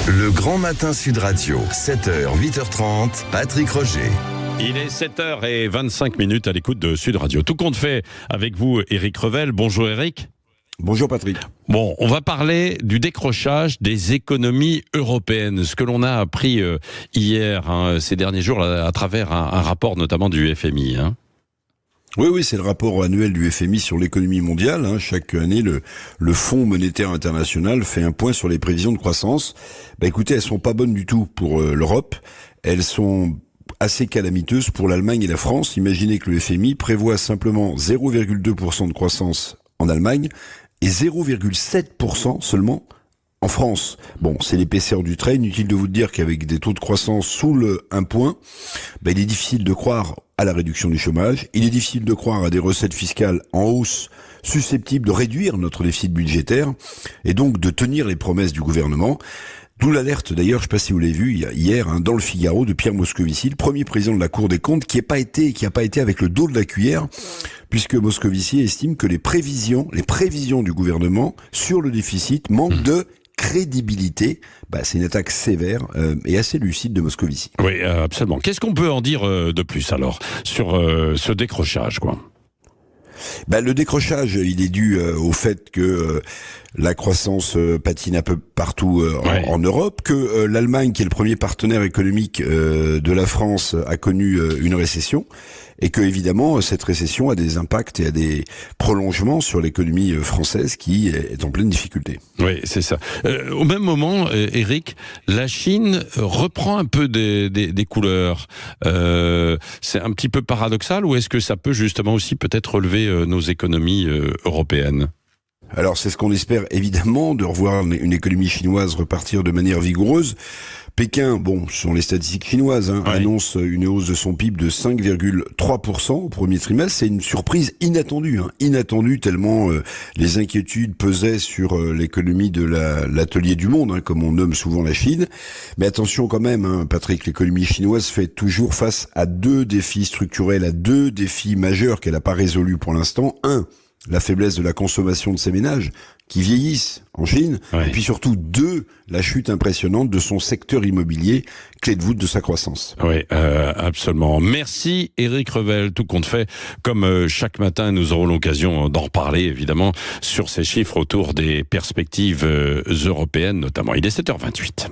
Le Grand Matin Sud Radio, 7h, 8h30, Patrick Roger. Il est 7h25 à l'écoute de Sud Radio. Tout compte fait avec vous, Éric Revel. Bonjour Éric. Bonjour Patrick. Bon, on va parler du décrochage des économies européennes. Ce que l'on a appris hier, ces derniers jours, à travers un rapport notamment du FMI. Oui, c'est le rapport annuel du FMI sur l'économie mondiale. Chaque année, le Fonds monétaire international fait un point sur les prévisions de croissance. Écoutez, elles sont pas bonnes du tout pour l'Europe. Elles sont assez calamiteuses pour l'Allemagne et la France. Imaginez que le FMI prévoit simplement 0,2% de croissance en Allemagne et 0,7% seulement en France. Bon, c'est l'épaisseur du trait. Inutile de vous dire qu'avec des taux de croissance sous le 1 point, il est difficile de croire à la réduction du chômage. Il est difficile de croire à des recettes fiscales en hausse susceptibles de réduire notre déficit budgétaire et donc de tenir les promesses du gouvernement. D'où l'alerte, d'ailleurs, je ne sais pas si vous l'avez vu hier, dans le Figaro, de Pierre Moscovici, le premier président de la Cour des comptes, qui n'a pas été avec le dos de la cuillère, puisque Moscovici estime que les prévisions du gouvernement sur le déficit manquent de crédibilité. C'est une attaque sévère et assez lucide de Moscovici. Oui, absolument. Qu'est-ce qu'on peut en dire de plus alors sur ce décrochage, quoi ? Le décrochage, il est dû au fait que la croissance patine un peu partout en Europe, que l'Allemagne, qui est le premier partenaire économique de la France, a connu une récession, et que évidemment cette récession a des impacts et a des prolongements sur l'économie française qui est en pleine difficulté. Oui, c'est ça. Au même moment, Éric, la Chine reprend un peu des couleurs. C'est un petit peu paradoxal, ou est-ce que ça peut justement aussi peut-être relever nos économies européennes ? Alors c'est ce qu'on espère évidemment, de revoir une économie chinoise repartir de manière vigoureuse. Pékin, ce sont les statistiques chinoises, annonce une hausse de son PIB de 5,3% au premier trimestre. C'est une surprise inattendue, inattendue tellement les inquiétudes pesaient sur l'économie de l'atelier du monde, comme on nomme souvent la Chine. Mais attention quand même, Patrick, l'économie chinoise fait toujours face à deux défis structurels, à deux défis majeurs qu'elle n'a pas résolus pour l'instant. La faiblesse de la consommation de ses ménages qui vieillissent en Chine, et puis surtout la chute impressionnante de son secteur immobilier, clé de voûte de sa croissance. Oui, absolument. Merci Éric Revel. Tout compte fait, comme chaque matin, nous aurons l'occasion d'en reparler évidemment sur ces chiffres autour des perspectives européennes notamment. Il est 7h28.